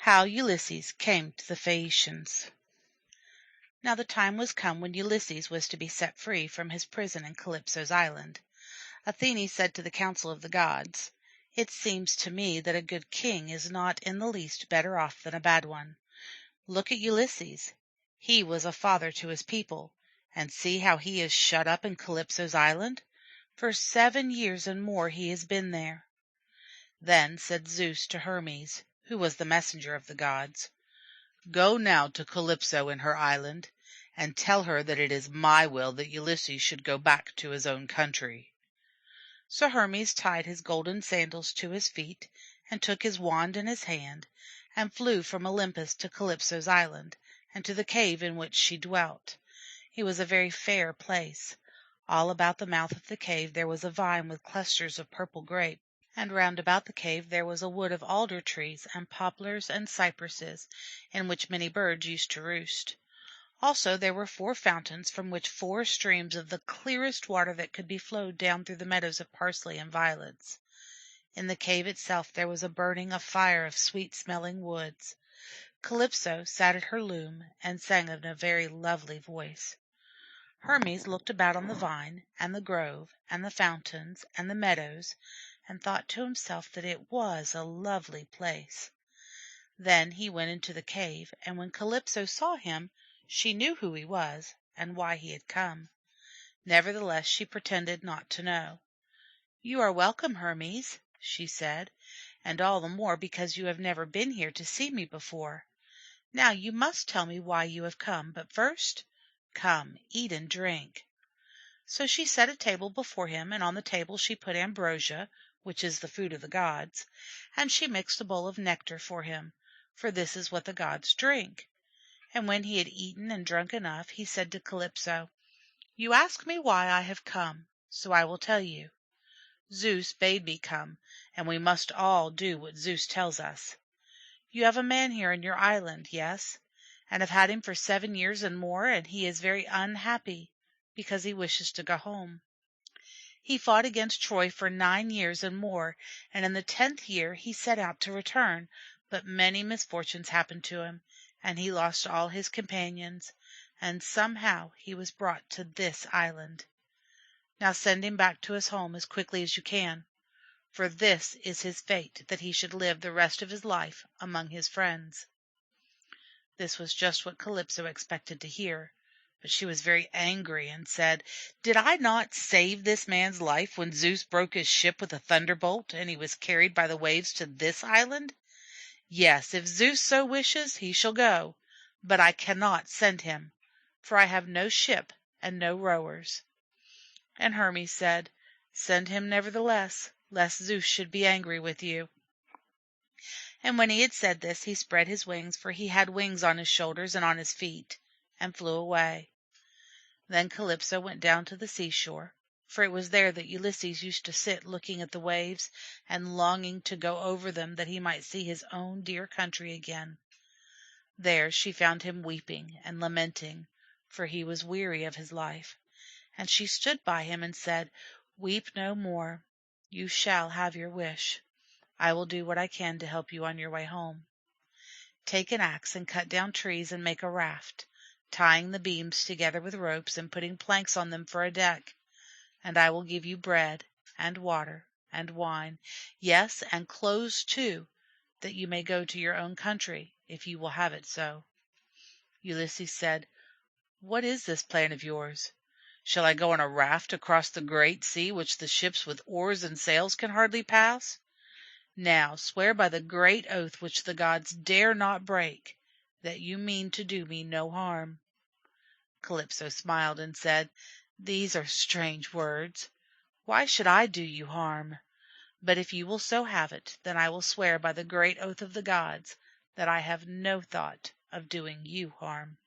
How Ulysses Came to the Phaeacians. Now the time was come when Ulysses was to be set free from his prison in Calypso's island. Athene said to the council of the gods, "It seems to me that a good king is not in the least better off than a bad one. Look at Ulysses. He was a father to his people, and see how he is shut up in Calypso's island. For 7 years and more he has been there." Then said Zeus to Hermes, who was the messenger of the gods, "Go now to Calypso in her island, and tell her that it is my will that Ulysses should go back to his own country." So Hermes tied his golden sandals to his feet, and took his wand in his hand, and flew from Olympus to Calypso's island, and to the cave in which she dwelt. It was a very fair place. All about the mouth of the cave there was a vine with clusters of purple grapes, and round about the cave there was a wood of alder trees and poplars and cypresses, in which many birds used to roost. Also there were 4 fountains, from which 4 streams of the clearest water that could be flowed down through the meadows of parsley and violets. In the cave itself there was a burning of fire of sweet-smelling woods. Calypso sat at her loom and sang in a very lovely voice. Hermes looked about on the vine, and the grove, and the fountains, and the meadows, and thought to himself that it was a lovely place. Then he went into the cave, and when Calypso saw him, she knew who he was, and why he had come. Nevertheless she pretended not to know. "You are welcome, Hermes," she said, "and all the more because you have never been here to see me before. Now you must tell me why you have come, but first, come, eat and drink." So she set a table before him, and on the table she put ambrosia, which is the food of the gods, and she mixed a bowl of nectar for him, for this is what the gods drink. And when he had eaten and drunk enough, he said to Calypso, "You ask me why I have come, so I will tell you. Zeus bade me come, and we must all do what Zeus tells us. You have a man here in your island, yes, and have had him for 7 years and more, and he is very unhappy because he wishes to go home. He fought against Troy for 9 years and more, and in the 10th year he set out to return, but many misfortunes happened to him, and he lost all his companions, and somehow he was brought to this island. Now send him back to his home as quickly as you can, for this is his fate, that he should live the rest of his life among his friends." This was just what Calypso expected to hear, but she was very angry and said, "Did I not save this man's life when Zeus broke his ship with a thunderbolt, and he was carried by the waves to this island? Yes, if Zeus so wishes, he shall go, but I cannot send him, for I have no ship and no rowers." And Hermes said, "Send him nevertheless, lest Zeus should be angry with you." And when he had said this, he spread his wings, for he had wings on his shoulders and on his feet, and flew away. Then Calypso went down to the seashore, for it was there that Ulysses used to sit looking at the waves and longing to go over them that he might see his own dear country again. There she found him weeping and lamenting, for he was weary of his life, and she stood by him and said, "Weep no more. You shall have your wish. I will do what I can to help you on your way home. Take an axe and cut down trees and make a raft, tying the beams together with ropes and putting planks on them for a deck, and I will give you bread and water and wine, yes, and clothes too, that you may go to your own country, if you will have it so." Ulysses said, "What is this plan of yours? Shall I go on a raft across the great sea, which the ships with oars and sails can hardly pass? Now swear by the great oath which the gods dare not break, that you mean to do me no harm." Calypso smiled and said, "These are strange words. Why should I do you harm? But if you will so have it, then I will swear by the great oath of the gods that I have no thought of doing you harm."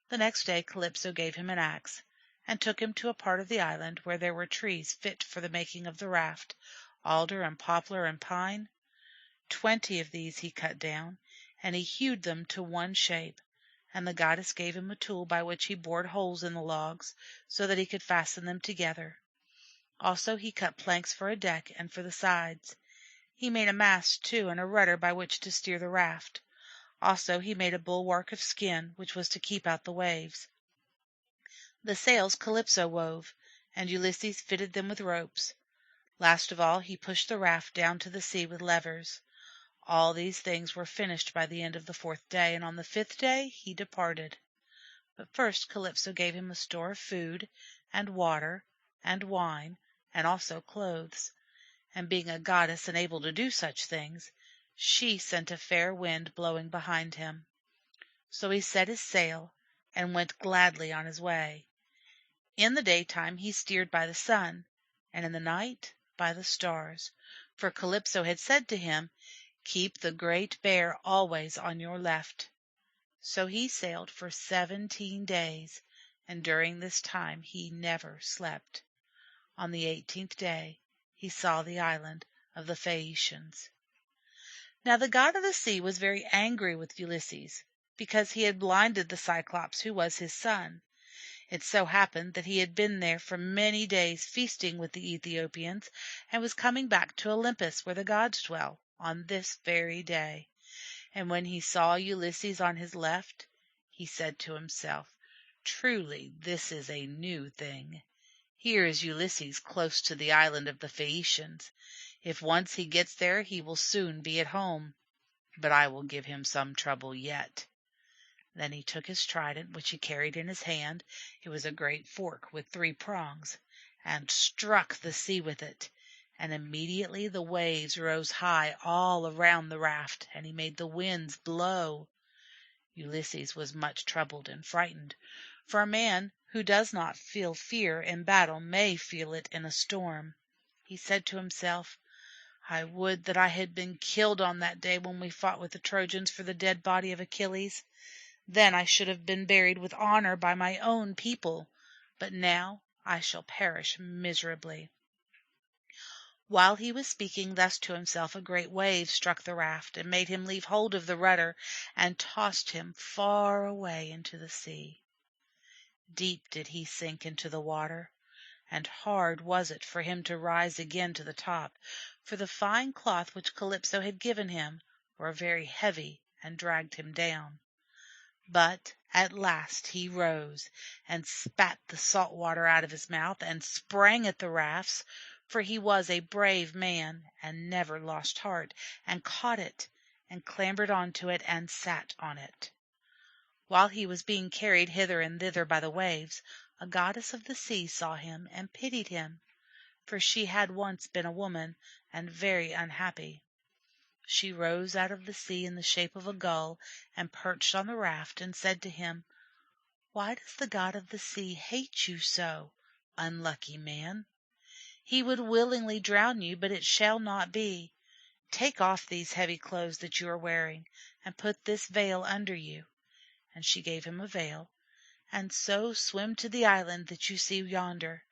The next day Calypso gave him an axe, and took him to a part of the island where there were trees fit for the making of the raft, alder and poplar and pine. 20 of these he cut down, and he hewed them to one shape, and the goddess gave him a tool by which he bored holes in the logs, so that he could fasten them together. Also he cut planks for a deck and for the sides. He made a mast, too, and a rudder by which to steer the raft. Also he made a bulwark of skin, which was to keep out the waves. The sails Calypso wove, and Ulysses fitted them with ropes. Last of all he pushed the raft down to the sea with levers. All these things were finished by the end of the 4th day, and on the 5th day he departed. But first Calypso gave him a store of food, and water, and wine, and also clothes. And being a goddess and able to do such things, she sent a fair wind blowing behind him. So he set his sail and went gladly on his way. In the daytime he steered by the sun, and in the night by the stars, for Calypso had said to him, "Keep the Great Bear always on your left." So he sailed for 17 days, and during this time he never slept. On the 18th day he saw the island of the Phaeacians. Now the god of the sea was very angry with Ulysses, because he had blinded the Cyclops who was his son. It so happened that he had been there for many days feasting with the Ethiopians, and was coming back to Olympus where the gods dwell, on this very day. And when he saw Ulysses on his left, he said to himself, "Truly this is a new thing. Here is Ulysses close to the island of the Phaeacians. If once he gets there he will soon be at home. But I will give him some trouble yet." Then he took his trident, which he carried in his hand, it was a great fork with 3 prongs, and struck the sea with it, and immediately the waves rose high all around the raft, and he made the winds blow. Ulysses was much troubled and frightened, for a man who does not feel fear in battle may feel it in a storm. He said to himself, "I would that I had been killed on that day when we fought with the Trojans for the dead body of Achilles. Then I should have been buried with honor by my own people, but now I shall perish miserably." While he was speaking thus to himself, a great wave struck the raft, and made him leave hold of the rudder, and tossed him far away into the sea. Deep did he sink into the water, and hard was it for him to rise again to the top, for the fine cloth which Calypso had given him were very heavy and dragged him down. But at last he rose, and spat the salt water out of his mouth, and sprang at the rafts, for he was a brave man, and never lost heart, and caught it, and clambered on to it, and sat on it. While he was being carried hither and thither by the waves, a goddess of the sea saw him, and pitied him, for she had once been a woman, and very unhappy. She rose out of the sea in the shape of a gull, and perched on the raft, and said to him, "Why does the god of the sea hate you so, unlucky man? He would willingly drown you, but it shall not be. Take off these heavy clothes that you are wearing, and put this veil under you." And she gave him a veil. "And so swim to the island that you see yonder.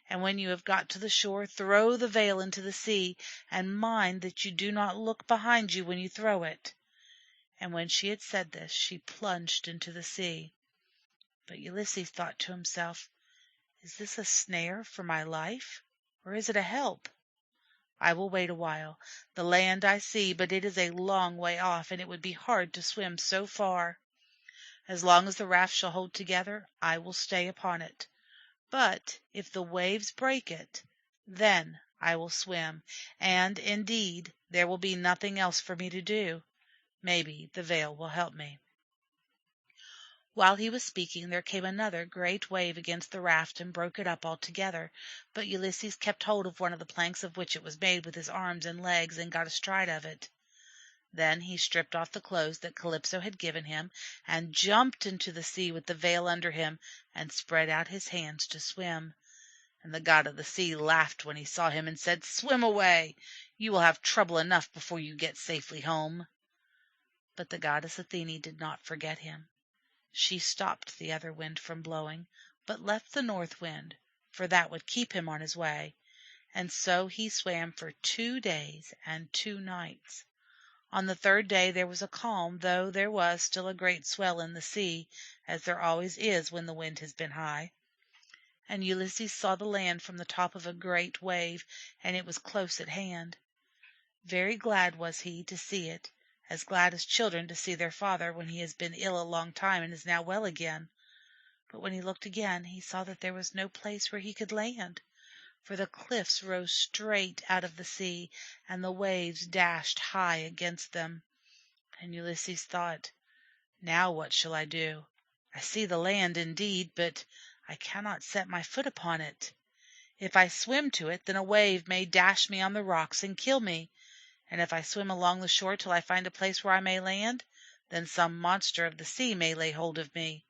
And when you have got to the shore, throw the veil into the sea, and mind that you do not look behind you when you throw it." And when she had said this, she plunged into the sea. But Ulysses thought to himself, "Is this a snare for my life, or is it a help? I will wait a while. The land I see, but it is a long way off, and it would be hard to swim so far. As long as the raft shall hold together, I will stay upon it. But if the waves break it, then I will swim, and, indeed, there will be nothing else for me to do. Maybe the veil will help me." While he was speaking, there came another great wave against the raft and broke it up altogether, but Ulysses kept hold of one of the planks of which it was made with his arms and legs, and got astride of it. Then he stripped off the clothes that Calypso had given him, and jumped into the sea with the veil under him, and spread out his hands to swim. And the god of the sea laughed when he saw him, and said, "Swim away! You will have trouble enough before you get safely home." But the goddess Athene did not forget him. She stopped the other wind from blowing, but left the north wind, for that would keep him on his way. And so he swam for 2 days and 2 nights. On the 3rd day there was a calm, though there was still a great swell in the sea, as there always is when the wind has been high. And Ulysses saw the land from the top of a great wave, and it was close at hand. Very glad was he to see it, as glad as children to see their father when he has been ill a long time and is now well again. But when he looked again, he saw that there was no place where he could land, for the cliffs rose straight out of the sea, and the waves dashed high against them. And Ulysses thought, "Now what shall I do? I see the land indeed, but I cannot set my foot upon it. If I swim to it, then a wave may dash me on the rocks and kill me, and if I swim along the shore till I find a place where I may land, then some monster of the sea may lay hold of me."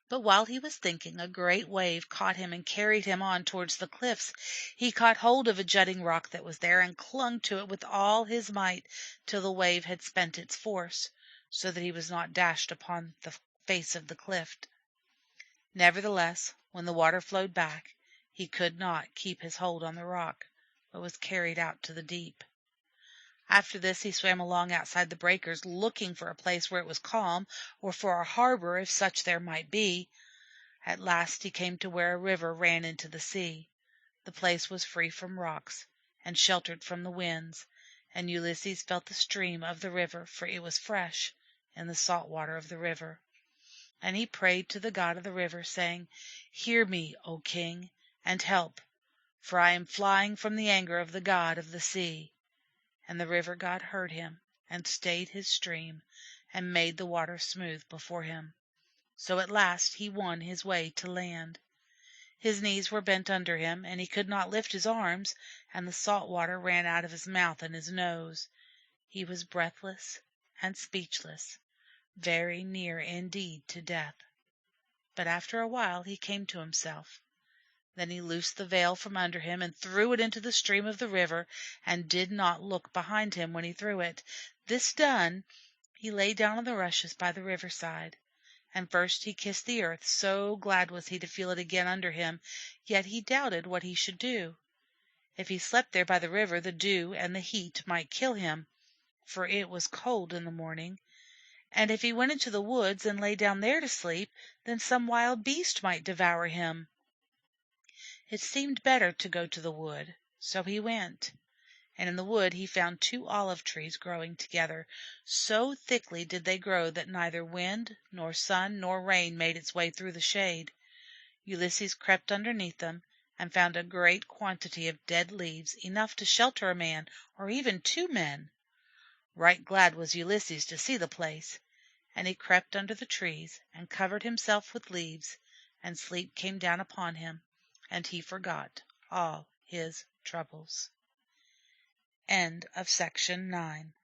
But while he was thinking, a great wave caught him and carried him on towards the cliffs. He caught hold of a jutting rock that was there, and clung to it with all his might till the wave had spent its force, so that he was not dashed upon the face of the cliff. Nevertheless, when the water flowed back, he could not keep his hold on the rock, but was carried out to the deep. After this he swam along outside the breakers, looking for a place where it was calm, or for a harbor if such there might be. At last he came to where a river ran into the sea. The place was free from rocks, and sheltered from the winds, and Ulysses felt the stream of the river, for it was fresh, in the salt water of the river. And he prayed to the god of the river, saying, "Hear me, O king, and help, for I am flying from the anger of the god of the sea." And the river god heard him, and stayed his stream, and made the water smooth before him. So at last he won his way to land. His knees were bent under him, and he could not lift his arms, and the salt water ran out of his mouth and his nose. He was breathless and speechless, very near indeed to death. But after a while he came to himself. Then he loosed the veil from under him and threw it into the stream of the river, and did not look behind him when he threw it. This done, he lay down on the rushes by the river side. And first he kissed the earth, so glad was he to feel it again under him, yet he doubted what he should do. If he slept there by the river, the dew and the heat might kill him, for it was cold in the morning. And if he went into the woods and lay down there to sleep, then some wild beast might devour him. It seemed better to go to the wood, so he went. And in the wood he found 2 olive trees growing together. So thickly did they grow that neither wind, nor sun, nor rain made its way through the shade. Ulysses crept underneath them, and found a great quantity of dead leaves, enough to shelter a man, or even 2 men. Right glad was Ulysses to see the place, and he crept under the trees, and covered himself with leaves, and sleep came down upon him, and he forgot all his troubles. End of section 9.